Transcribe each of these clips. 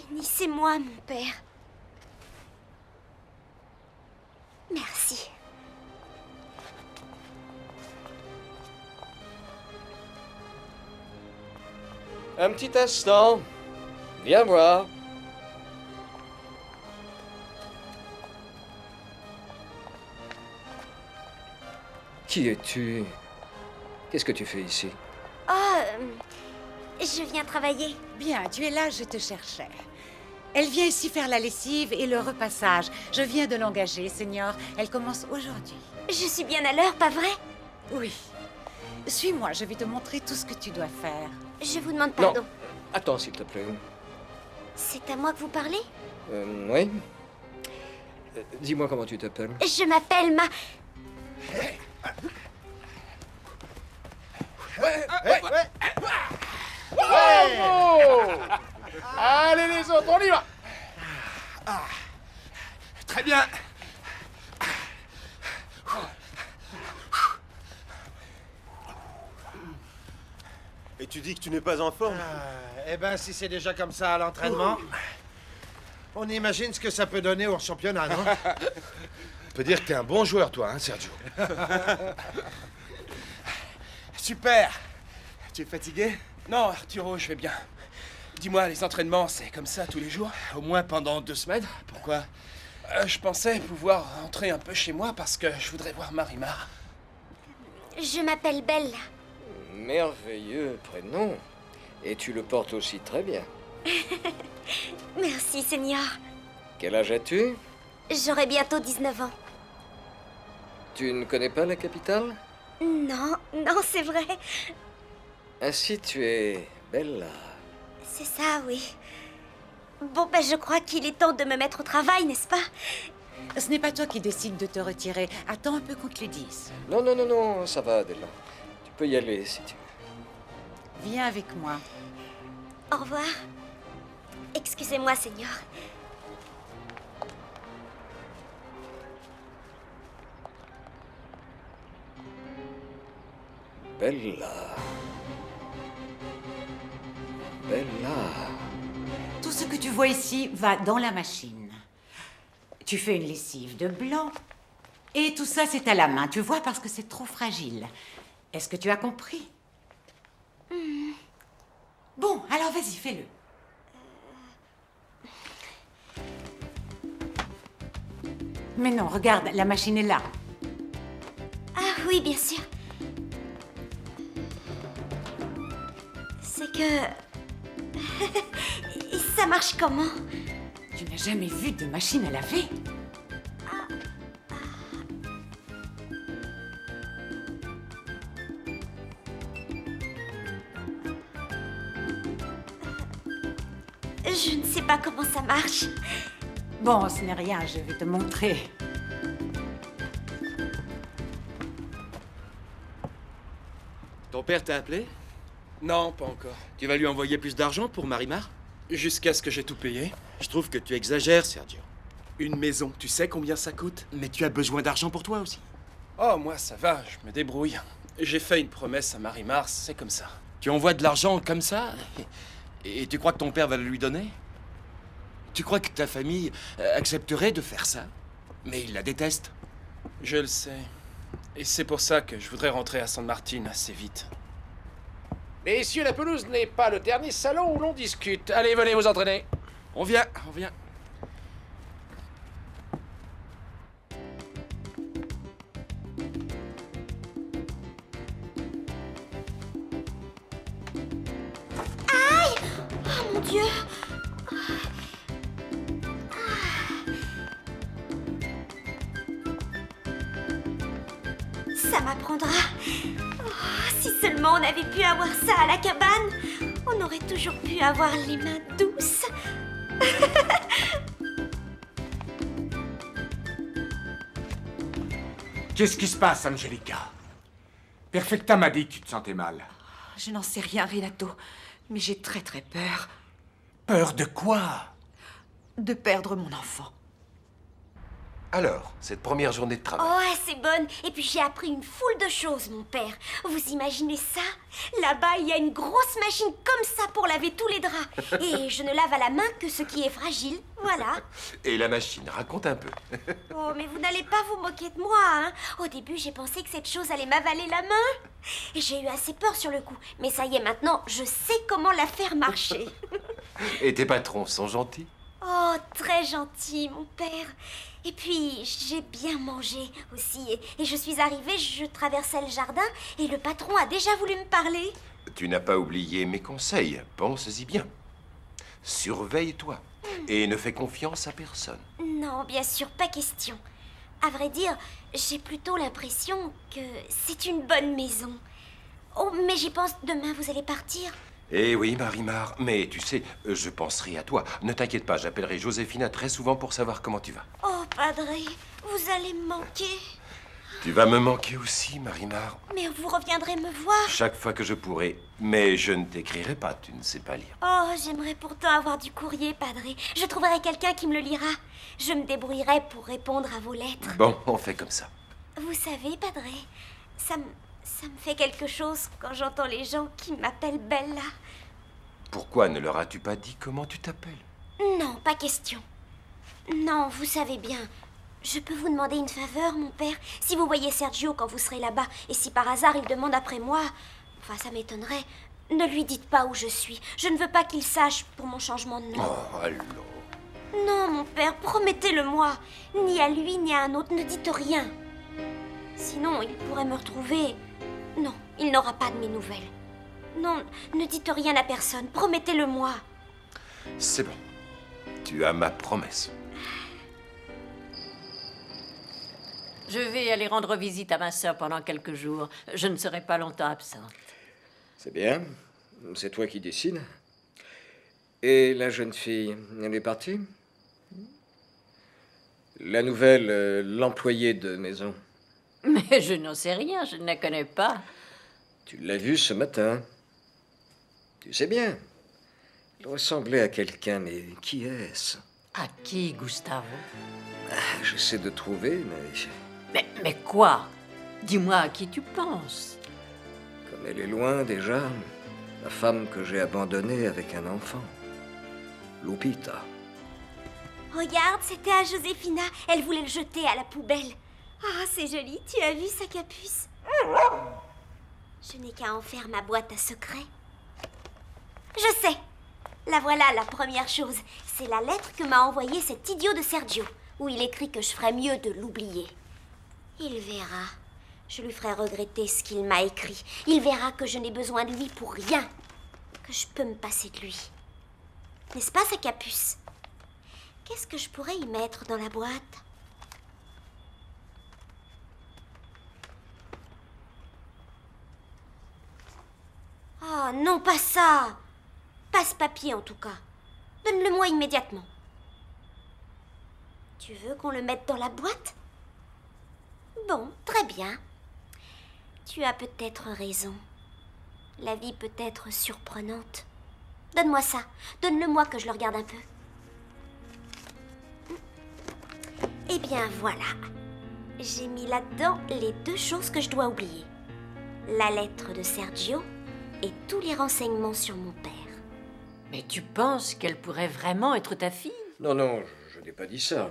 Bénissez-moi, mon père. Merci. Un petit instant. Viens voir. Qui es-tu? Qu'est-ce que tu fais ici? Oh, je viens travailler. Bien, tu es là, je te cherchais. Elle vient ici faire la lessive et le repassage. Je viens de l'engager, Seigneur. Elle commence aujourd'hui. Je suis bien à l'heure, pas vrai? Oui. Suis-moi, je vais te montrer tout ce que tu dois faire. Je vous demande pardon. Non. Attends, s'il te plaît. C'est à moi que vous parlez? Oui. Dis-moi comment tu t'appelles. Je m'appelle Bravo! Allez les autres, on y va! Très bien. Et tu dis que tu n'es pas en forme? Eh ben, si c'est déjà comme ça à l'entraînement, on imagine ce que ça peut donner au championnat, non? On peut dire que t'es un bon joueur, toi, hein, Sergio? Super. Tu es fatigué? Non, Arturo, je vais bien. Dis-moi, les entraînements, c'est comme ça tous les jours? Au moins pendant 2 semaines? Pourquoi? Je pensais pouvoir rentrer un peu chez moi parce que je voudrais voir Marimar. Je m'appelle Bella. Merveilleux prénom. Et tu le portes aussi très bien. Merci, Seigneur. Quel âge as-tu? J'aurai bientôt 19 ans. Tu ne connais pas la capitale? Non, c'est vrai. Ainsi tu es Bella. C'est ça, oui. Bon, je crois qu'il est temps de me mettre au travail, n'est-ce pas? Ce n'est pas toi qui décides de te retirer. Attends un peu qu'on te le dise. Non, ça va, Adela. Tu peux y aller si tu veux. Viens avec moi. Au revoir. Excusez-moi, Seigneur. Bella. Tout ce que tu vois ici va dans la machine. Tu fais une lessive de blanc. Et tout ça, c'est à la main, tu vois, parce que c'est trop fragile. Est-ce que tu as compris? Bon, alors vas-y, fais-le. Mais non, regarde, la machine est là. Ah oui, bien sûr. C'est que... Ça marche comment? Tu n'as jamais vu de machine à laver? Je ne sais pas comment ça marche. Bon, ce n'est rien, je vais te montrer. Ton père t'a appelé? Non, pas encore. Tu vas lui envoyer plus d'argent pour Marimar? Jusqu'à ce que j'ai tout payé. Je trouve que tu exagères, Sergio. Une maison, tu sais combien ça coûte? Mais tu as besoin d'argent pour toi aussi. Oh, moi, ça va, je me débrouille. J'ai fait une promesse à Marimar, c'est comme ça. Tu envoies de l'argent comme ça? Et tu crois que ton père va le lui donner? Tu crois que ta famille accepterait de faire ça? Mais il la déteste. Je le sais. Et c'est pour ça que je voudrais rentrer à San Martin assez vite. Messieurs, la pelouse n'est pas le dernier salon où l'on discute. Allez, venez vous entraîner. On vient. Oh mon Dieu! Ça m'apprendra. Oh, si seulement on avait pu avoir ça à la cabane, on aurait toujours pu avoir les mains douces. Qu'est-ce qui se passe, Angelica? Perfecta m'a dit que tu te sentais mal. Je n'en sais rien, Renato, mais j'ai très peur Peur de quoi? de perdre mon enfant. Alors, cette première journée de travail. Oh, c'est bonne. Et puis j'ai appris une foule de choses, mon père. Vous imaginez ça? Là-bas, il y a une grosse machine comme ça pour laver tous les draps. Et je ne lave à la main que ce qui est fragile. Voilà. Et la machine, raconte un peu. Oh, mais vous n'allez pas vous moquer de moi, hein? Au début, j'ai pensé que cette chose allait m'avaler la main. Et j'ai eu assez peur sur le coup. Mais ça y est, maintenant, je sais comment la faire marcher. Et tes patrons sont gentils? Oh, très gentil, mon père. Et puis, j'ai bien mangé aussi. Et je suis arrivée, je traversais le jardin et le patron a déjà voulu me parler. Tu n'as pas oublié mes conseils, pense-y bien. Surveille-toi et ne fais confiance à personne. Non, bien sûr, pas question. À vrai dire, j'ai plutôt l'impression que c'est une bonne maison. Oh, mais j'y pense, demain vous allez partir. Eh oui, Marimar, mais tu sais, je penserai à toi. Ne t'inquiète pas, j'appellerai Joséphina très souvent pour savoir comment tu vas. Oh, padre, vous allez me manquer. Tu vas me manquer aussi, Marimar. Mais vous reviendrez me voir. Chaque fois que je pourrai. Mais je ne t'écrirai pas, tu ne sais pas lire. Oh, j'aimerais pourtant avoir du courrier, padre. Je trouverai quelqu'un qui me le lira. Je me débrouillerai pour répondre à vos lettres. Bon, on fait comme ça. Vous savez, padre, ça me fait quelque chose quand j'entends les gens qui m'appellent Bella. Pourquoi ne leur as-tu pas dit comment tu t'appelles? Non, pas question. Non, vous savez bien. Je peux vous demander une faveur, mon père? Si vous voyez Sergio quand vous serez là-bas, et si par hasard il demande après moi, enfin ça m'étonnerait, ne lui dites pas où je suis. Je ne veux pas qu'il sache pour mon changement de nom. Oh, alors. Non, mon père, promettez-le-moi. Ni à lui, ni à un autre, ne dites rien. Sinon, il pourrait me retrouver. Non, il n'aura pas de mes nouvelles. Non, ne dites rien à personne, promettez-le-moi. C'est bon. Tu as ma promesse. Je vais aller rendre visite à ma sœur pendant quelques jours. Je ne serai pas longtemps absente. C'est bien. C'est toi qui décides. Et la jeune fille, elle est partie? La nouvelle, l'employée de maison. Mais je n'en sais rien, je ne la connais pas. Tu l'as vue ce matin. Tu sais bien. Elle ressemblait à quelqu'un, mais qui est-ce? À qui, Gustavo? J'essaie de trouver, mais Mais quoi? Dis-moi à qui tu penses. comme elle est loin déjà, la femme que j'ai abandonnée avec un enfant. Lupita. Regarde, c'était à Joséphina. Elle voulait le jeter à la poubelle. Ah, c'est joli. Tu as vu sa capuce? Je n'ai qu'à en faire ma boîte à secrets. Je sais. La voilà, la première chose. C'est la lettre que m'a envoyée cet idiot de Sergio, où il écrit que je ferais mieux de l'oublier. Il verra. Je lui ferai regretter ce qu'il m'a écrit. Il verra que je n'ai besoin de lui pour rien. Que je peux me passer de lui. N'est-ce pas, sa capuce? Qu'est-ce que je pourrais y mettre dans la boîte? Oh, non, pas ça! Passe-papier, en tout cas. Donne-le-moi immédiatement. Tu veux qu'on le mette dans la boîte? Bon, très bien. Tu as peut-être raison. La vie peut être surprenante. Donne-moi ça. Donne-le-moi que je le regarde un peu. Eh bien, voilà. J'ai mis là-dedans les deux choses que je dois oublier. La lettre de Sergio et tous les renseignements sur mon père. Mais tu penses qu'elle pourrait vraiment être ta fille? Non, non, je n'ai pas dit ça.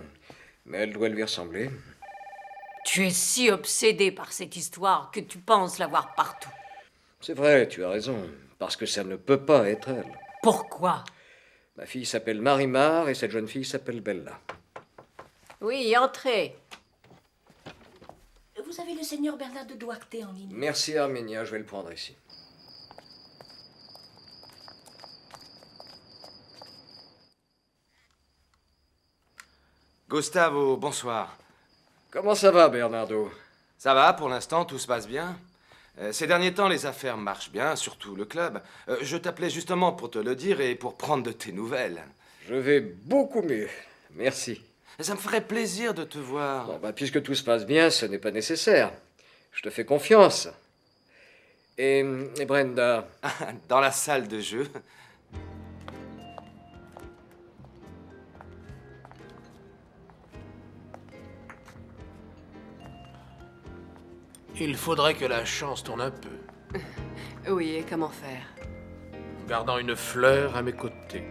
Mais elle doit lui ressembler. Tu es si obsédé par cette histoire que tu penses la voir partout. C'est vrai, tu as raison. Parce que ça ne peut pas être elle. Pourquoi? Ma fille s'appelle Marimar et cette jeune fille s'appelle Bella. Oui, entrez. Vous avez le seigneur Bernard de Duarte en ligne. Merci, Arménia, je vais le prendre ici. Gustavo, bonsoir. Comment ça va, Bernardo? Ça va, pour l'instant, tout se passe bien. Ces derniers temps, les affaires marchent bien, surtout le club. Je t'appelais justement pour te le dire et pour prendre de tes nouvelles. Je vais beaucoup mieux. Merci. Ça me ferait plaisir de te voir. Bon, puisque tout se passe bien, ce n'est pas nécessaire. Je te fais confiance. Et Brenda? Dans la salle de jeu. Il faudrait que la chance tourne un peu, Oui, et comment faire? en gardant une fleur à mes côtés.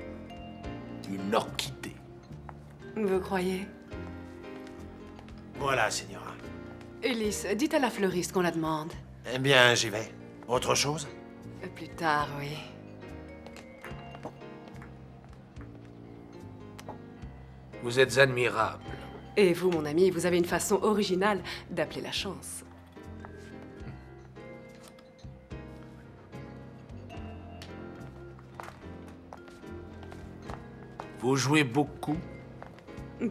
Une orchidée. Vous croyez? Voilà, Signora. Ulysse, dites à la fleuriste qu'on la demande. Eh bien, j'y vais. Autre chose? Plus tard, oui. Vous êtes admirable. Et vous, mon ami, vous avez une façon originale d'appeler la chance. Vous jouez beaucoup.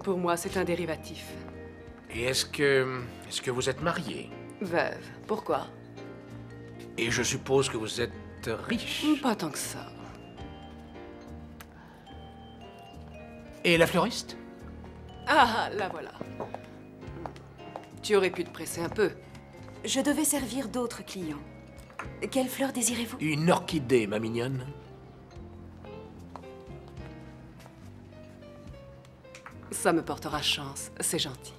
Pour moi, c'est un dérivatif. Et est-ce que vous êtes marié? Veuve. Pourquoi? Et je suppose que vous êtes riche. Pas tant que ça. Et la fleuriste? Ah, la voilà. Tu aurais pu te presser un peu. Je devais servir d'autres clients. Quelle fleur désirez-vous? Une orchidée, ma mignonne. Ça me portera chance, c'est gentil.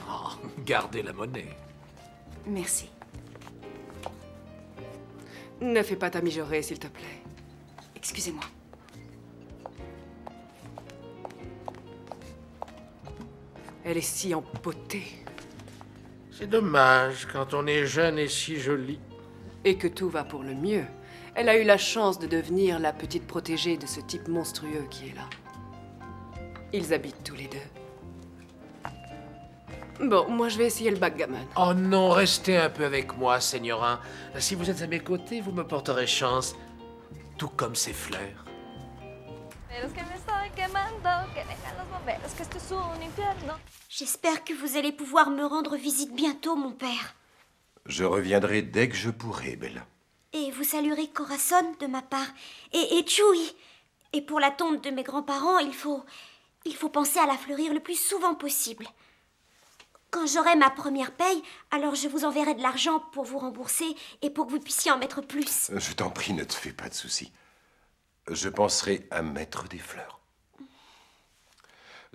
Oh, gardez la monnaie. Merci. Ne fais pas ta mijaurée, s'il te plaît. Excusez-moi. Elle est si empotée. C'est dommage quand on est jeune et si joli. Et que tout va pour le mieux. Elle a eu la chance de devenir la petite protégée de ce type monstrueux qui est là. Ils habitent tous les deux. Bon, moi je vais essayer le backgammon. Oh non, restez un peu avec moi, Señora. Si vous êtes à mes côtés, vous me porterez chance. Tout comme ces fleurs. J'espère que vous allez pouvoir me rendre visite bientôt, mon père. Je reviendrai dès que je pourrai, Bella. Et vous saluerez Corazon de ma part. Et Chewie. Et pour la tombe de mes grands-parents, il faut penser à la fleurir le plus souvent possible. Quand j'aurai ma première paye, alors je vous enverrai de l'argent pour vous rembourser et pour que vous puissiez en mettre plus. Je t'en prie, ne te fais pas de soucis. Je penserai à mettre des fleurs.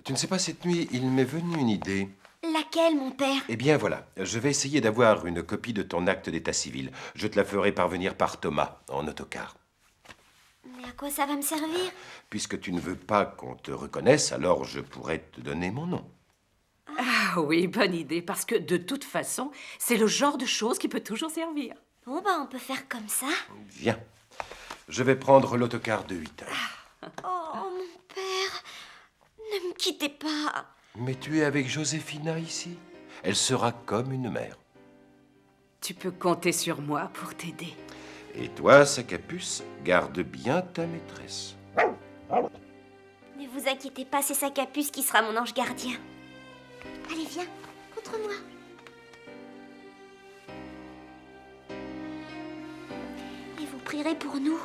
Tu ne sais pas, cette nuit, il m'est venu une idée. Laquelle, mon père? Eh bien, voilà. Je vais essayer d'avoir une copie de ton acte d'état civil. Je te la ferai parvenir par Thomas, en autocar. Mais à quoi ça va me servir? Puisque tu ne veux pas qu'on te reconnaisse, alors je pourrais te donner mon nom. Ah oui, bonne idée, parce que de toute façon, c'est le genre de chose qui peut toujours servir. Bon, ben, on peut faire comme ça. Viens. Je vais prendre l'autocar de 8 heures. Oh, mon père, ne me quittez pas. Mais tu es avec Josefina ici. Elle sera comme une mère. Tu peux compter sur moi pour t'aider. Et toi, Sacapuce, garde bien ta maîtresse. Ne vous inquiétez pas, c'est Sacapuce qui sera mon ange gardien. Allez, viens, contre moi. Et vous prierez pour nous.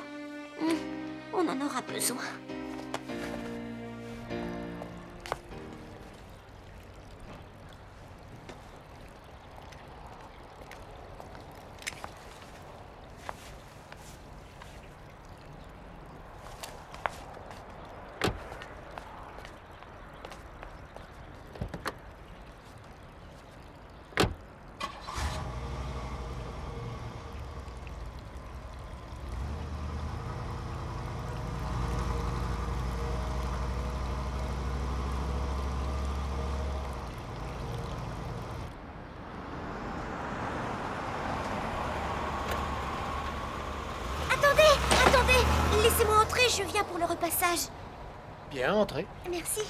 On en aura besoin. Attendez, laissez-moi entrer, je viens pour le repassage. Bien, entrez. Merci.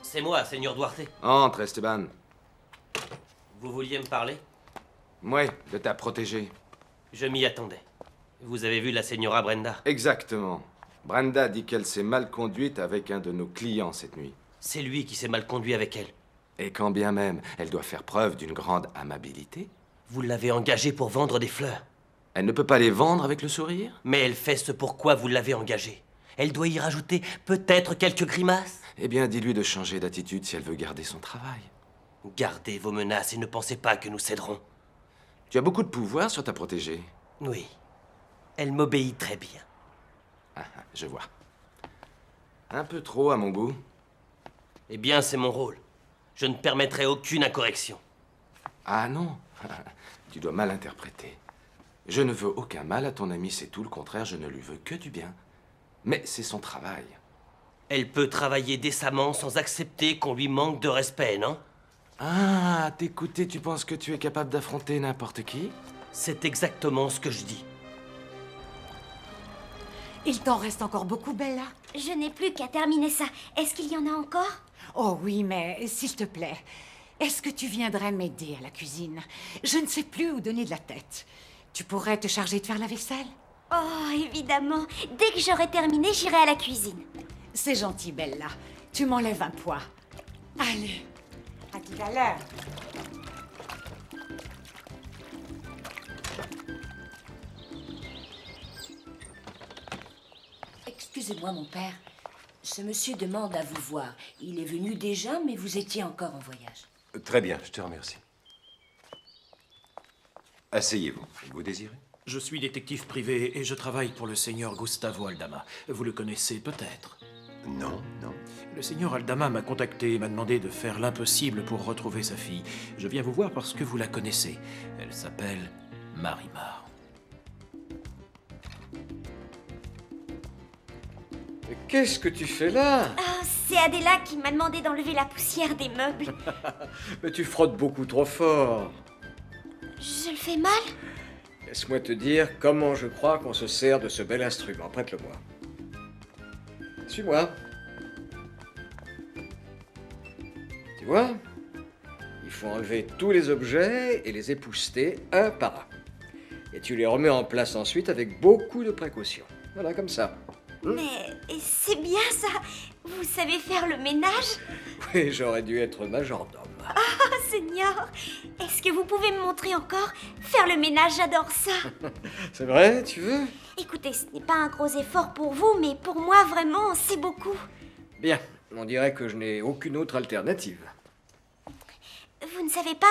C'est moi, Seigneur Duarte. Entre, Esteban. Vous vouliez me parler? Ouais, de ta protégée. Je m'y attendais. Vous avez vu la Señora Brenda? Exactement. Brenda dit qu'elle s'est mal conduite avec un de nos clients cette nuit. C'est lui qui s'est mal conduit avec elle. Et quand bien même, elle doit faire preuve d'une grande amabilité. Vous l'avez engagée pour vendre des fleurs. Elle ne peut pas les vendre avec le sourire? Mais elle fait ce pourquoi vous l'avez engagée. Elle doit y rajouter peut-être quelques grimaces. Eh bien, dis-lui de changer d'attitude si elle veut garder son travail. Gardez vos menaces et ne pensez pas que nous céderons. Tu as beaucoup de pouvoir sur ta protégée. Oui. Elle m'obéit très bien. Ah, je vois. Un peu trop à mon goût. Eh bien, c'est mon rôle. Je ne permettrai aucune incorrection. Ah non, tu dois mal interpréter. Je ne veux aucun mal à ton amie, c'est tout le contraire, je ne lui veux que du bien. Mais c'est son travail. Elle peut travailler décemment sans accepter qu'on lui manque de respect, non? Ah, t'écouter, tu penses que tu es capable d'affronter n'importe qui? C'est exactement ce que je dis. Il t'en reste encore beaucoup, Bella? Je n'ai plus qu'à terminer ça. Est-ce qu'il y en a encore? Oh oui, mais s'il te plaît, est-ce que tu viendrais m'aider à la cuisine? Je ne sais plus où donner de la tête. Tu pourrais te charger de faire la vaisselle? Oh, évidemment. Dès que j'aurai terminé, j'irai à la cuisine. C'est gentil, Bella. Tu m'enlèves un poids. Allez, à tout à l'heure. Excusez-moi, mon père. Ce monsieur demande à vous voir. Il est venu déjà, mais vous étiez encore en voyage. Très bien, je te remercie. Asseyez-vous. Vous désirez? Je suis détective privé et je travaille pour le seigneur Gustavo Aldama. Vous le connaissez peut-être? Non, non. Le seigneur Aldama m'a contacté et m'a demandé de faire l'impossible pour retrouver sa fille. Je viens vous voir parce que vous la connaissez. Elle s'appelle Marimar. Mais qu'est-ce que tu fais là? Ah, c'est Adela qui m'a demandé d'enlever la poussière des meubles. Mais tu frottes beaucoup trop fort. Je le fais mal? Laisse-moi te dire comment je crois qu'on se sert de ce bel instrument. Prête-le-moi. Suis-moi. Tu vois? Il faut enlever tous les objets et les épousseter un par un. Et tu les remets en place ensuite avec beaucoup de précaution. Voilà, comme ça. Mais c'est bien ça. Vous savez faire le ménage? Oui, j'aurais dû être majordome. Ah, Seigneur! Est-ce que vous pouvez me montrer encore? Faire le ménage, j'adore ça. C'est vrai, tu veux? Écoutez, ce n'est pas un gros effort pour vous, mais pour moi, vraiment, c'est beaucoup. Bien, on dirait que je n'ai aucune autre alternative. Vous ne savez pas,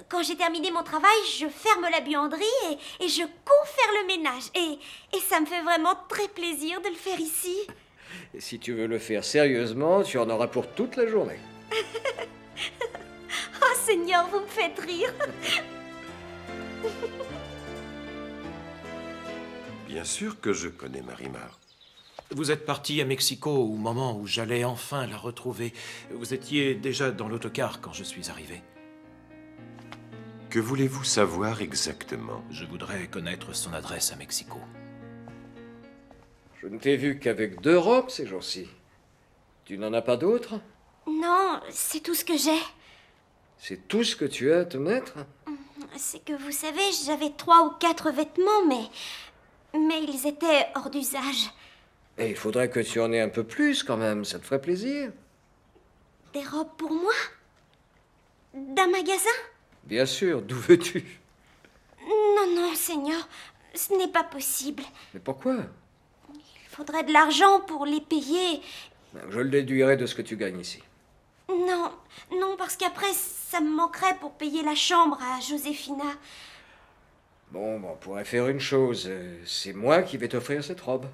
quand j'ai terminé mon travail, je ferme la buanderie et je cours faire le ménage. Et ça me fait vraiment très plaisir de le faire ici. Et si tu veux le faire sérieusement, tu en auras pour toute la journée. Oh Seigneur, vous me faites rire. Bien sûr que je connais Marimar. Vous êtes parti à Mexico au moment où j'allais enfin la retrouver. Vous étiez déjà dans l'autocar quand je suis arrivé. Que voulez-vous savoir exactement? Je voudrais connaître son adresse à Mexico. Je ne t'ai vu qu'avec 2 robes ces jours-ci. Tu n'en as pas d'autres? Non, c'est tout ce que j'ai. C'est tout ce que tu as à te mettre? C'est que vous savez, j'avais 3 ou 4 vêtements, mais ils étaient hors d'usage. Et il faudrait que tu en aies un peu plus quand même, ça te ferait plaisir. Des robes pour moi? D'un magasin? Bien sûr, d'où veux-tu? Non, non, Seigneur, ce n'est pas possible. Mais pourquoi? Il faudrait de l'argent pour les payer. Je le déduirai de ce que tu gagnes ici. Non, non, parce qu'après, ça me manquerait pour payer la chambre à Josefina. Bon, on pourrait faire une chose. C'est moi qui vais t'offrir cette robe.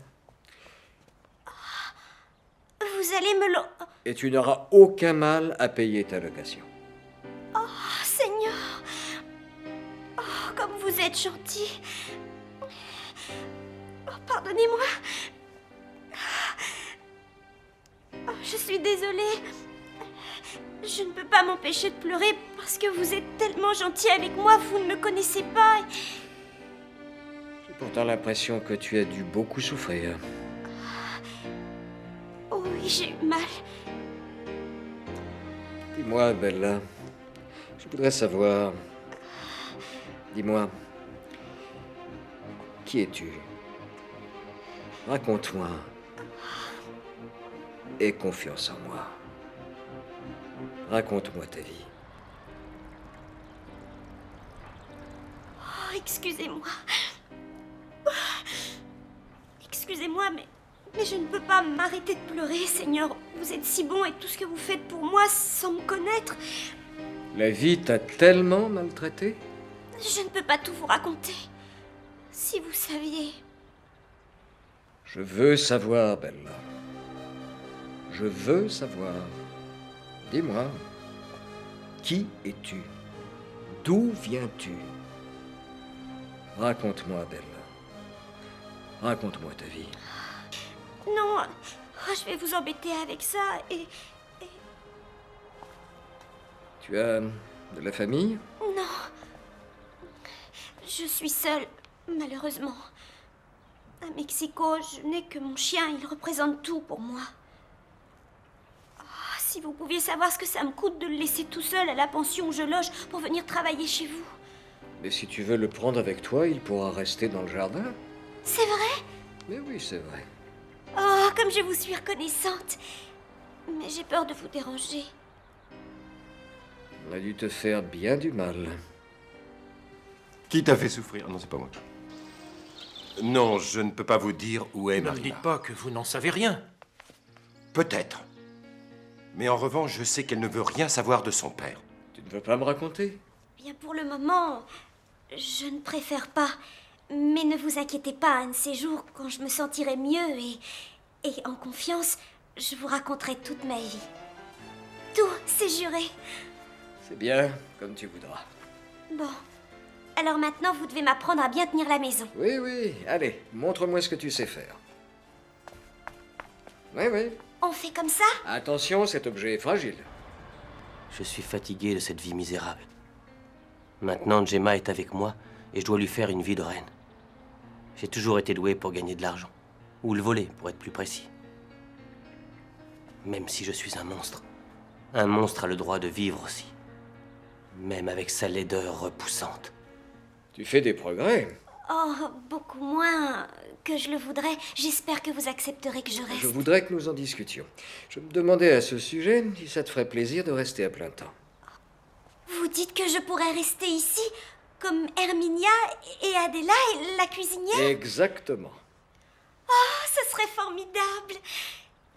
Vous allez me le... Et tu n'auras aucun mal à payer ta location. Oh, Seigneur. Oh, comme vous êtes gentil. Oh, pardonnez-moi. Oh, je suis désolée. Je ne peux pas m'empêcher de pleurer parce que vous êtes tellement gentil avec moi, vous ne me connaissez pas. J'ai pourtant l'impression que tu as dû beaucoup souffrir. Oh oui, j'ai eu mal. Dis-moi, Bella, je voudrais savoir... Dis-moi, qui es-tu? Raconte-moi. Aie confiance en moi. Raconte-moi ta vie. Oh, excusez-moi. excusez-moi, mais je ne peux pas m'arrêter de pleurer, Seigneur. Vous êtes si bon et tout ce que vous faites pour moi sans me connaître. La vie t'a tellement maltraité? Je ne peux pas tout vous raconter. Si vous saviez... Je veux savoir, Bella. Je veux savoir. Dis-moi, qui es-tu? D'où viens-tu? Raconte-moi, Bella. Raconte-moi ta vie. Non, je vais vous embêter avec ça et... Tu as de la famille? Non. Je suis seule, malheureusement. À Mexico, je n'ai que mon chien, il représente tout pour moi. Oh, si vous pouviez savoir ce que ça me coûte de le laisser tout seul à la pension où je loge pour venir travailler chez vous. Mais si tu veux le prendre avec toi, il pourra rester dans le jardin. C'est vrai? Mais oui, c'est vrai. Oh, comme je vous suis reconnaissante. Mais j'ai peur de vous déranger. On a dû te faire bien du mal. Qui t'a fait souffrir? Non, c'est pas moi. Non, je ne peux pas vous dire où est Ne me Marina. dites pas que vous n'en savez rien. Peut-être. Mais en revanche, je sais qu'elle ne veut rien savoir de son père. Tu ne veux pas me raconter? Bien, pour le moment, je ne préfère pas. Mais ne vous inquiétez pas, un de ces jours, quand je me sentirai mieux et en confiance, je vous raconterai toute ma vie. Tout, c'est juré. C'est bien, comme tu voudras. Bon. Alors maintenant, vous devez m'apprendre à bien tenir la maison. Oui, oui. Allez, montre-moi ce que tu sais faire. Oui, oui. On fait comme ça? Attention, cet objet est fragile. Je suis fatigué de cette vie misérable. Maintenant, Gemma est avec moi et je dois lui faire une vie de reine. J'ai toujours été doué pour gagner de l'argent. Ou le voler, pour être plus précis. Même si je suis un monstre a le droit de vivre aussi. Même avec sa laideur repoussante. Tu fais des progrès. Oh, beaucoup moins que je le voudrais. J'espère que vous accepterez que je reste. Je voudrais que nous en discutions. Je me demandais à ce sujet si ça te ferait plaisir de rester à plein temps. Vous dites que je pourrais rester ici, comme Herminia et Adela et la cuisinière? Exactement. Oh, ce serait formidable!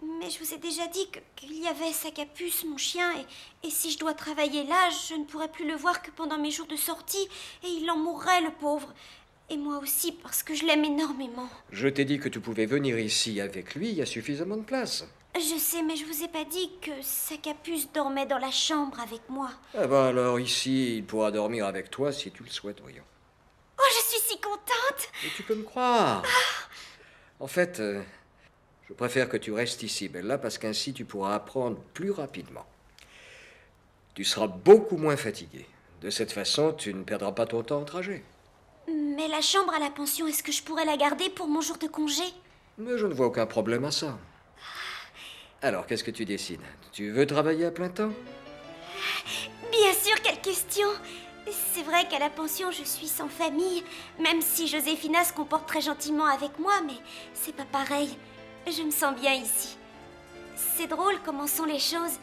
Mais je vous ai déjà dit qu'il y avait sa capuce, mon chien, et si je dois travailler là, je ne pourrai plus le voir que pendant mes jours de sortie, et il en mourrait, le pauvre. Et moi aussi, parce que je l'aime énormément. Je t'ai dit que tu pouvais venir ici avec lui, il y a suffisamment de place. Je sais, mais je vous ai pas dit que sa capuce dormait dans la chambre avec moi. Ah ben alors ici, il pourra dormir avec toi si tu le souhaites, voyons. Oh, je suis si contente! Et tu peux me croire. En fait, je préfère que tu restes ici, Bella, parce qu'ainsi tu pourras apprendre plus rapidement. Tu seras beaucoup moins fatiguée. De cette façon, tu ne perdras pas ton temps en trajet. Mais la chambre à la pension, est-ce que je pourrais la garder pour mon jour de congé? Mais je ne vois aucun problème à ça. Alors, qu'est-ce que tu décides? Tu veux travailler à plein temps? Bien sûr, quelle question! C'est vrai qu'à la pension, je suis sans famille, même si Joséphina se comporte très gentiment avec moi, mais c'est pas pareil. Je me sens bien ici. C'est drôle comment sont les choses,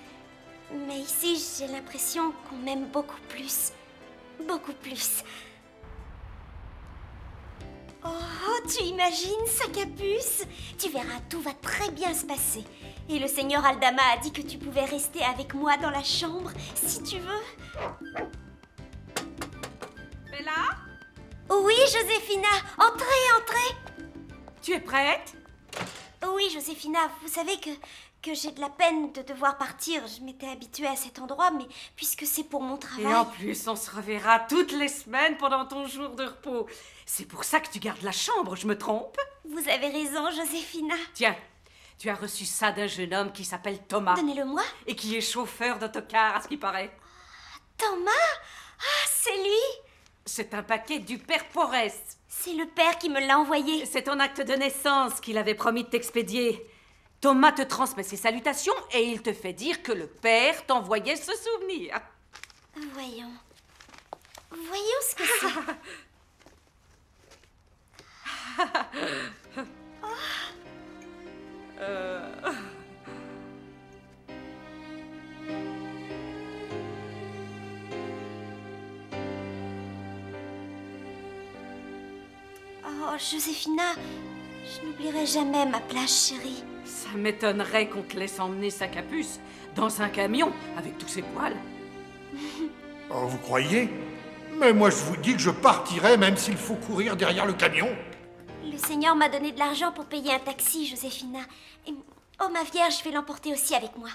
mais ici, j'ai l'impression qu'on m'aime beaucoup plus. Beaucoup plus. Oh, tu imagines sa capuce? Tu verras, tout va très bien se passer. Et le seigneur Aldama a dit que tu pouvais rester avec moi dans la chambre, si tu veux. Bella? Oui, Joséphina, entrez, entrez. Tu es prête? Oui, Joséphina, vous savez que j'ai de la peine de devoir partir. Je m'étais habituée à cet endroit, mais puisque c'est pour mon travail... Et en plus, on se reverra toutes les semaines pendant ton jour de repos. C'est pour ça que tu gardes la chambre, je me trompe? Vous avez raison, Joséphina. Tiens, tu as reçu ça d'un jeune homme qui s'appelle Thomas. Donnez-le-moi. Et qui est chauffeur d'autocar, à ce qui paraît. Thomas? Ah, c'est lui? C'est un paquet du père Porres. C'est le père qui me l'a envoyé. C'est ton acte de naissance qu'il avait promis de t'expédier. Thomas te transmet ses salutations et il te fait dire que le père t'envoyait ce souvenir. Voyons. Voyons ce que c'est. Oh, Joséphina, Je n'oublierai jamais ma plage chérie. Ça m'étonnerait qu'on te laisse emmener sa capuce dans un camion avec tous ses poils. Oh, vous croyez? Mais moi, je vous dis que je partirai même s'il faut courir derrière le camion. Le Seigneur m'a donné de l'argent pour payer un taxi, Joséphina. Et... oh, ma Vierge, je vais l'emporter aussi avec moi.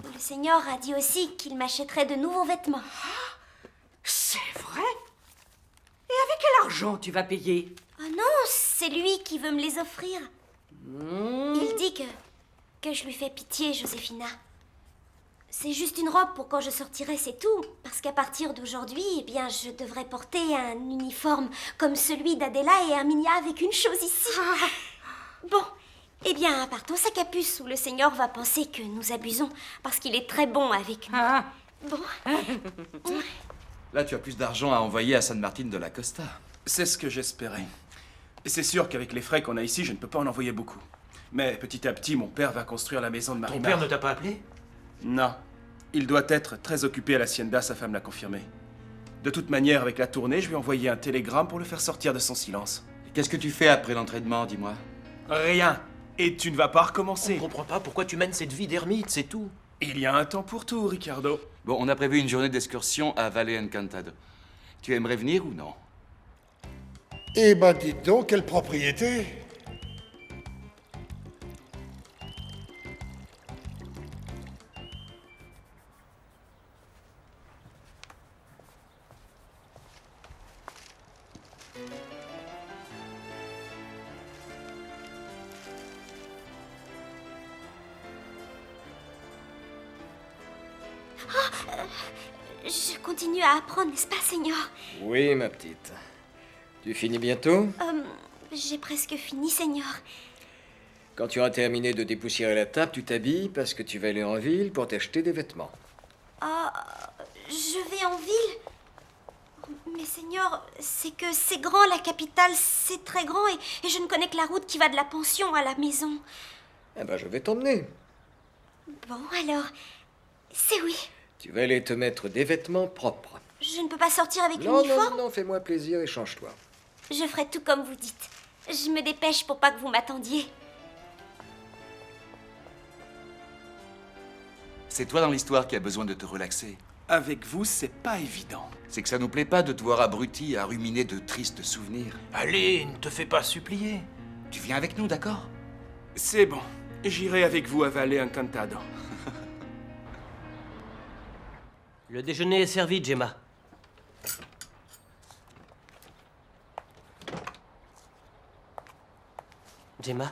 Le Seigneur a dit aussi qu'il m'achèterait de nouveaux vêtements. C'est vrai? Et avec quel argent tu vas payer? Oh non, c'est lui qui veut me les offrir. Il dit que je lui fais pitié, Joséphina. C'est juste une robe pour quand je sortirai, c'est tout. Parce qu'à partir d'aujourd'hui, eh bien, je devrais porter un uniforme comme celui d'Adela et Herminia avec une chose ici. Bon, eh bien, partons sa capuce où le Seigneur va penser que nous abusons parce qu'il est très bon avec nous. Bon. Là, tu as plus d'argent à envoyer à San Martin de la Costa. C'est ce que j'espérais. Et c'est sûr qu'avec les frais qu'on a ici, je ne peux pas en envoyer beaucoup. Mais petit à petit, mon père va construire la maison de Marimar. Ton père ne t'a pas appelé? Non. Il doit être très occupé à l'hacienda, sa femme l'a confirmé. De toute manière, avec la tournée, je lui ai envoyé un télégramme pour le faire sortir de son silence. Qu'est-ce que tu fais après l'entraînement, dis-moi? Rien. Et tu ne vas pas recommencer. Je ne comprends pas pourquoi tu mènes cette vie d'ermite, c'est tout. Il y a un temps pour tout, Ricardo. Bon, on a prévu une journée d'excursion à Valle Encantado. Tu aimerais venir ou non? Eh ben, dites donc, quelle propriété! Je continue à apprendre, n'est-ce pas, Seigneur? Oui, ma petite. Tu finis bientôt? J'ai presque fini, Seigneur. Quand tu auras terminé de dépoussiérer la table, tu t'habilles parce que tu vas aller en ville pour t'acheter des vêtements. Je vais en ville? Mais Seigneur, c'est que c'est grand, la capitale, c'est très grand et je ne connais que la route qui va de la pension à la maison. Eh ben, je vais t'emmener. Bon, alors, c'est oui. Tu vas aller te mettre des vêtements propres. Je ne peux pas sortir avec Non, l'uniforme? non, fais-moi plaisir et change-toi. Je ferai tout comme vous dites. Je me dépêche pour pas que vous m'attendiez. C'est toi dans l'histoire qui a besoin de te relaxer. Avec vous, c'est pas évident. C'est que ça nous plaît pas de te voir abruti à ruminer de tristes souvenirs. Allez, ne te fais pas supplier. Tu viens avec nous, d'accord? C'est bon. J'irai avec vous à Valle Encantado. Le déjeuner est servi, Gemma. Gemma?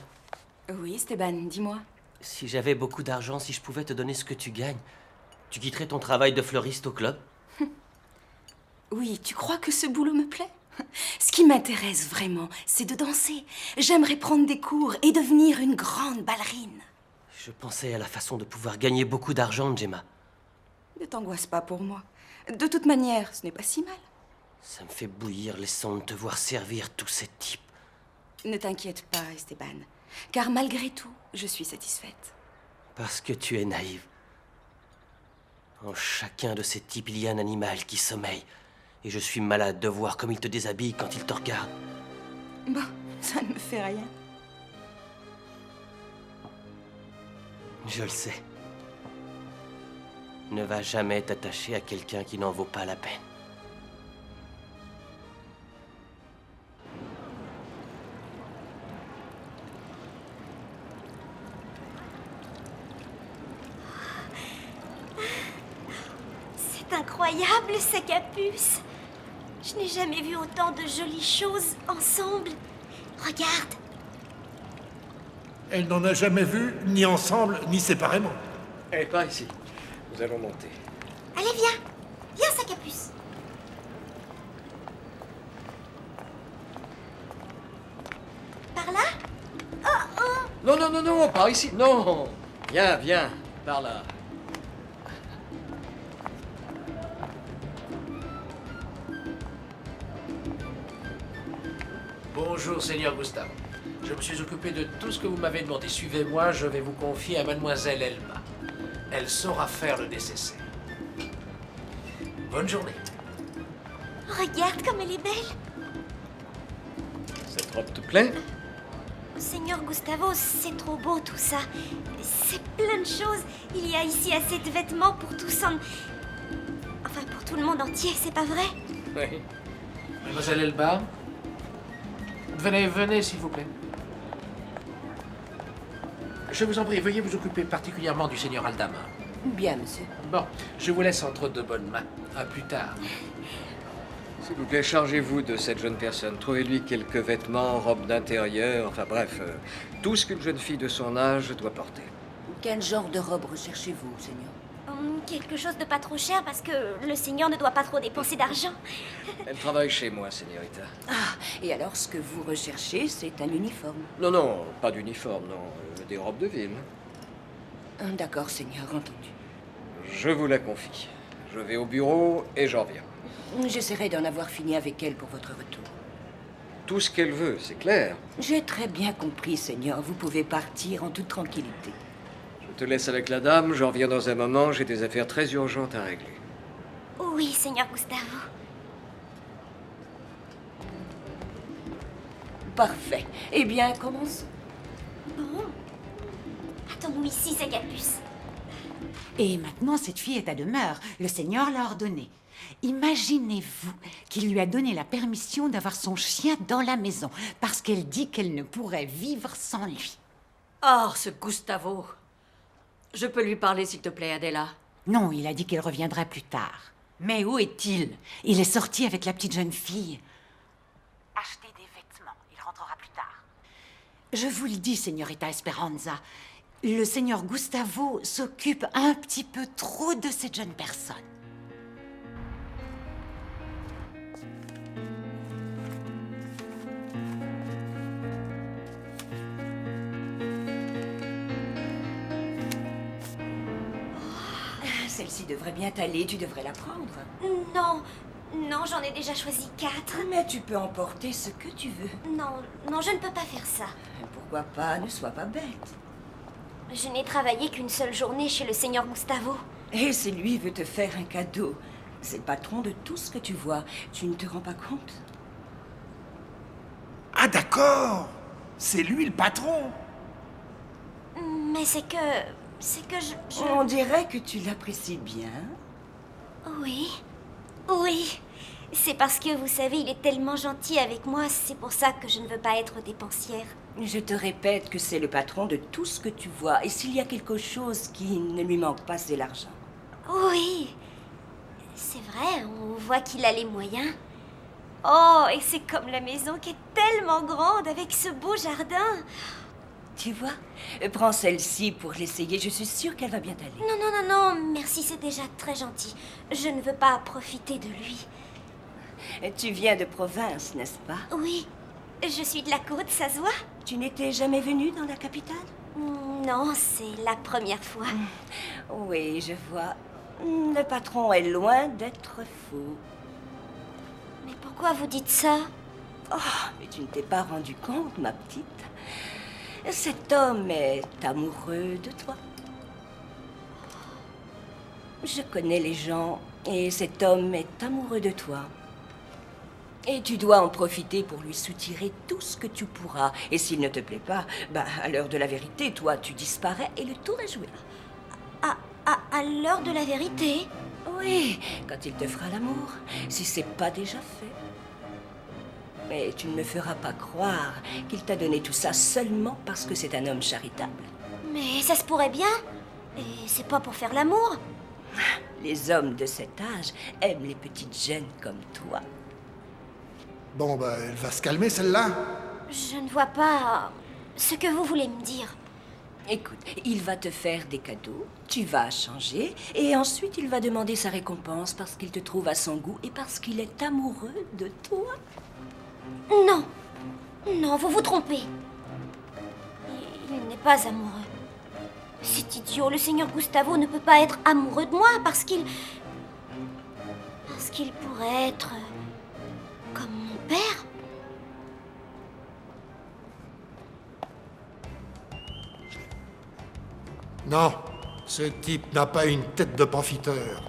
Oui, Esteban, dis-moi. Si j'avais beaucoup d'argent, si je pouvais te donner ce que tu gagnes, tu quitterais ton travail de fleuriste au club? Oui, tu crois que ce boulot me plaît? Ce qui m'intéresse vraiment, c'est de danser. J'aimerais prendre des cours et devenir une grande ballerine. Je pensais à la façon de pouvoir gagner beaucoup d'argent, Gemma. Ne t'angoisse pas pour moi. De toute manière, ce n'est pas si mal. Ça me fait bouillir les sangs de te voir servir tous ces types. Ne t'inquiète pas, Esteban, car malgré tout, je suis satisfaite. Parce que tu es naïve. En chacun de ces types, il y a un animal qui sommeille. Et je suis malade de voir comme il te déshabille quand il te regarde. Bon, ça ne me fait rien. Je le sais. Ne va jamais t'attacher à quelqu'un qui n'en vaut pas la peine. C'est incroyable, sa capuce. Je n'ai jamais vu autant de jolies choses ensemble. Regarde. Elle n'en a jamais vu, ni ensemble, ni séparément. Allez, par ici. Nous allons monter. Allez, viens. Viens, sa capuce. Par là? Oh, oh. Non, non, non, non, par ici. Non. Viens, viens. Par là. Bonjour, Seigneur Gustavo. Je me suis occupé de tout ce que vous m'avez demandé. Suivez-moi, je vais vous confier à Mademoiselle Elma. Elle saura faire le nécessaire. Bonne journée. Regarde comme elle est belle. C'est Cette robe te plaît? Seigneur Gustavo, c'est trop beau tout ça. C'est plein de choses. Il y a ici assez de vêtements pour tous en... Enfin, pour tout le monde entier, c'est pas vrai? Oui. Mademoiselle Elba, venez, s'il vous plaît. Je vous en prie, veuillez vous occuper particulièrement du seigneur Aldama. Bien, monsieur. Bon, je vous laisse entre de bonnes mains. À plus tard. S'il vous plaît, chargez-vous de cette jeune personne. Trouvez-lui quelques vêtements, robes d'intérieur, enfin bref, tout ce qu'une jeune fille de son âge doit porter. Quel genre de robe recherchez-vous, Seigneur? Quelque chose de pas trop cher parce que le Seigneur ne doit pas trop dépenser d'argent. Elle travaille chez moi, señorita. Ah, et alors ce que vous recherchez, c'est un uniforme? Non, non, pas d'uniforme, non. Des robes de ville. D'accord, Seigneur, entendu. Je vous la confie. Je vais au bureau et j'en reviens. J'essaierai d'en avoir fini avec elle pour votre retour. Tout ce qu'elle veut, c'est clair. J'ai très bien compris, Seigneur. Vous pouvez partir en toute tranquillité. Je te laisse avec la dame, j'en reviens dans un moment, j'ai des affaires très urgentes à régler. Oui, Seigneur Gustavo. Parfait. Eh bien, commençons. Bon. Attends-nous ici, Sagapus. Et maintenant, cette fille est à demeure. Le Seigneur l'a ordonné. Imaginez-vous qu'il lui a donné la permission d'avoir son chien dans la maison, parce qu'elle dit qu'elle ne pourrait vivre sans lui. Oh, ce Gustavo. Je peux lui parler, s'il te plaît, Adela? Non, il a dit qu'il reviendrait plus tard. Mais où est-il? Il est sorti avec la petite jeune fille. Acheter des vêtements, il rentrera plus tard. Je vous le dis, Señorita Esperanza, le Seigneur Gustavo s'occupe un petit peu trop de cette jeune personne. Celle-ci devrait bien t'aller, tu devrais la prendre. Non, non, j'en ai déjà choisi 4. Mais tu peux emporter ce que tu veux. Non, non, je ne peux pas faire ça. Pourquoi pas? Ne sois pas bête. Je n'ai travaillé qu'une seule journée chez le Seigneur Gustavo. Et si lui veut te faire un cadeau, c'est le patron de tout ce que tu vois. Tu ne te rends pas compte? Ah d'accord! C'est lui le patron! Mais c'est que je... On dirait que tu l'apprécies bien. Oui, oui. C'est parce que, vous savez, il est tellement gentil avec moi, c'est pour ça que je ne veux pas être dépensière. Je te répète que c'est le patron de tout ce que tu vois. Et s'il y a quelque chose qui ne lui manque pas, c'est l'argent. Oui, c'est vrai, on voit qu'il a les moyens. Oh, et c'est comme la maison qui est tellement grande avec ce beau jardin. Tu vois? Prends celle-ci pour l'essayer. Je suis sûre qu'elle va bien t'aller. Non, non, non, non, merci, c'est déjà très gentil. Je ne veux pas profiter de lui. Tu viens de province, n'est-ce pas? Oui, je suis de la côte, ça se voit? Tu n'étais jamais venue dans la capitale? Non, c'est la première fois. Oui, je vois. Le patron est loin d'être fou. Mais pourquoi vous dites ça? Oh, mais tu ne t'es pas rendu compte, ma petite. Cet homme est amoureux de toi. Je connais les gens et cet homme est amoureux de toi. Et tu dois en profiter pour lui soutirer tout ce que tu pourras. Et s'il ne te plaît pas, à l'heure de la vérité, toi, tu disparais et le tour est joué. À l'heure de la vérité? Oui, quand il te fera l'amour, si c'est pas déjà fait. Mais tu ne me feras pas croire qu'il t'a donné tout ça seulement parce que c'est un homme charitable. Mais ça se pourrait bien. Et c'est pas pour faire l'amour. Les hommes de cet âge aiment les petites jeunes comme toi. Bon, elle va se calmer, celle-là. Je ne vois pas ce que vous voulez me dire. Écoute, il va te faire des cadeaux, tu vas changer, et ensuite il va demander sa récompense parce qu'il te trouve à son goût et parce qu'il est amoureux de toi. Non, non, vous vous trompez. Il n'est pas amoureux. C'est idiot, le Seigneur Gustavo ne peut pas être amoureux de moi parce qu'il pourrait être comme mon père. Non, ce type n'a pas une tête de profiteur.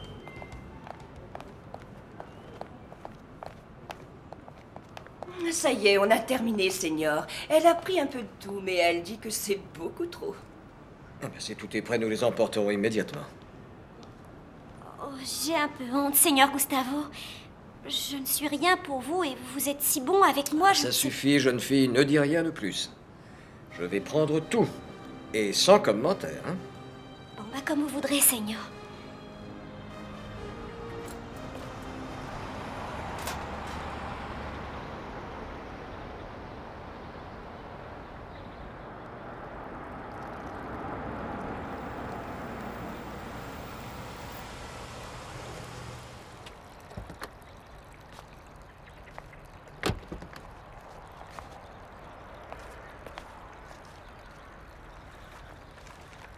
Ça Ça y est, on a terminé, Seigneur. Elle a pris un peu de tout, mais elle dit que c'est beaucoup trop. Ah ben, si tout est prêt, nous les emporterons immédiatement. Oh, j'ai un peu honte, Seigneur Gustavo. Je ne suis rien pour vous et vous êtes si bon avec moi. Ça suffit, jeune fille, ne dis rien de plus. Je vais prendre tout. Et sans commentaire, hein. Bon, bah, comme vous voudrez, Seigneur.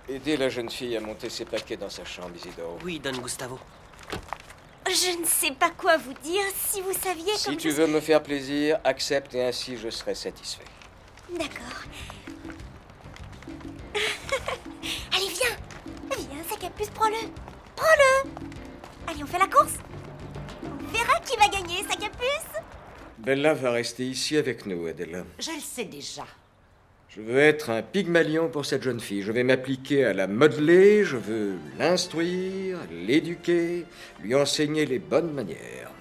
Aidez la jeune fille à monter ses paquets dans sa chambre, Isidore. Oui, Don Gustavo. Je ne sais pas quoi vous dire. Si vous saviez Si comme tu veux me faire plaisir, accepte et ainsi je serai satisfait. D'accord. Allez, viens. Viens, Sacapuce, prends-le. Prends-le. Allez, on fait la course. On verra qui va gagner, Sacapuce. Bella va rester ici avec nous, Adela. Je le sais déjà. Je veux être un pygmalion pour cette jeune fille. Je vais m'appliquer à la modeler, je veux l'instruire, l'éduquer, lui enseigner les bonnes manières.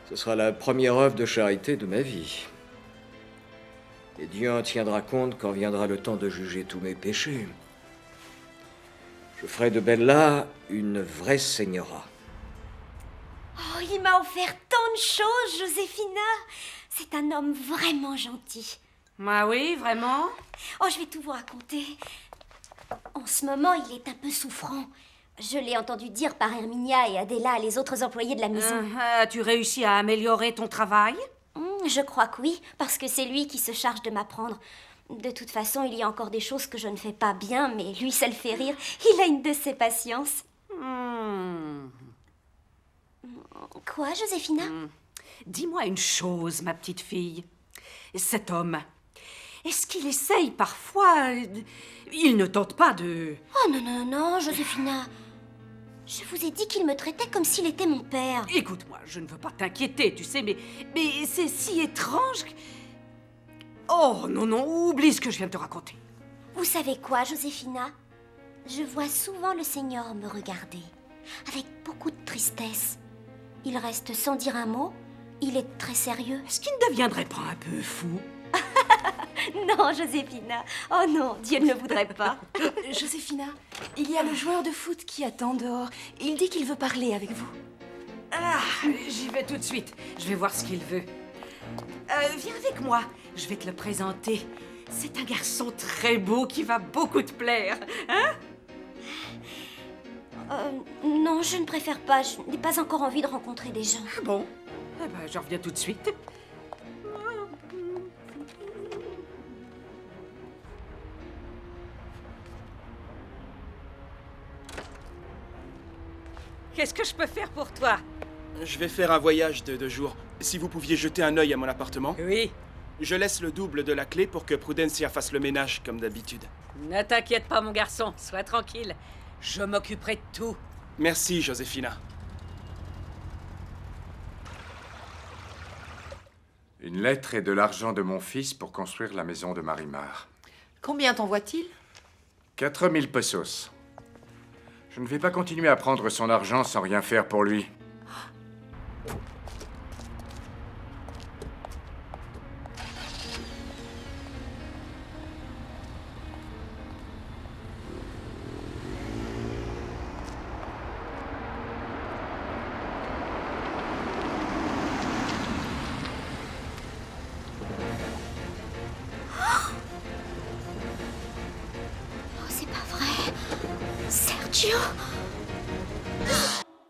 Ce sera la première œuvre de charité de ma vie. Et Dieu en tiendra compte quand viendra le temps de juger tous mes péchés. Je ferai de Bella une vraie señora. Oh, il m'a offert tant de choses, Josefina. C'est un homme vraiment gentil. Ah oui, vraiment? Oh, je vais tout vous raconter. En ce moment, il est un peu souffrant. Je l'ai entendu dire par Herminia et Adela, les autres employés de la maison. As-tu réussi à améliorer ton travail? Je crois que oui, parce que c'est lui qui se charge de m'apprendre. De toute façon, il y a encore des choses que je ne fais pas bien, mais lui, ça le fait rire. Il a une de ses patiences. Quoi, Josefina? Dis-moi une chose, ma petite fille. Cet homme, est-ce qu'il essaye parfois... Il ne tente pas de... Oh non, non, non, Josefina. Je vous ai dit qu'il me traitait comme s'il était mon père. Écoute-moi, je ne veux pas t'inquiéter, tu sais, mais c'est si étrange que... Oh, non, non, oublie ce que je viens de te raconter. Vous savez quoi, Josefina? Je vois souvent le Seigneur me regarder, avec beaucoup de tristesse. Il reste sans dire un mot. Il est très sérieux. Est-ce qu'il ne deviendrait pas un peu fou? Non, Josefina. Oh non, Dieu ne le voudrait pas. Josefina, il y a le joueur de foot qui attend dehors. Il dit qu'il veut parler avec vous. Ah, j'y vais tout de suite. Je vais voir ce qu'il veut. Viens avec moi. Je vais te le présenter. C'est un garçon très beau qui va beaucoup te plaire. Hein? Non, je ne préfère pas. Je n'ai pas encore envie de rencontrer des gens. Ah bon? Eh ben, je reviens tout de suite. Qu'est-ce que je peux faire pour toi? Je vais faire un voyage de 2 jours. Si vous pouviez jeter un œil à mon appartement. Oui. Je laisse le double de la clé pour que Prudencia fasse le ménage comme d'habitude. Ne t'inquiète pas, mon garçon. Sois tranquille. Je m'occuperai de tout. Merci, Josefina. Une lettre et de l'argent de mon fils pour construire la maison de Marimar. Combien t'envoie-t-il? 4000 pesos. Je ne vais pas continuer à prendre son argent sans rien faire pour lui. Oh, c'est pas vrai. Sergio.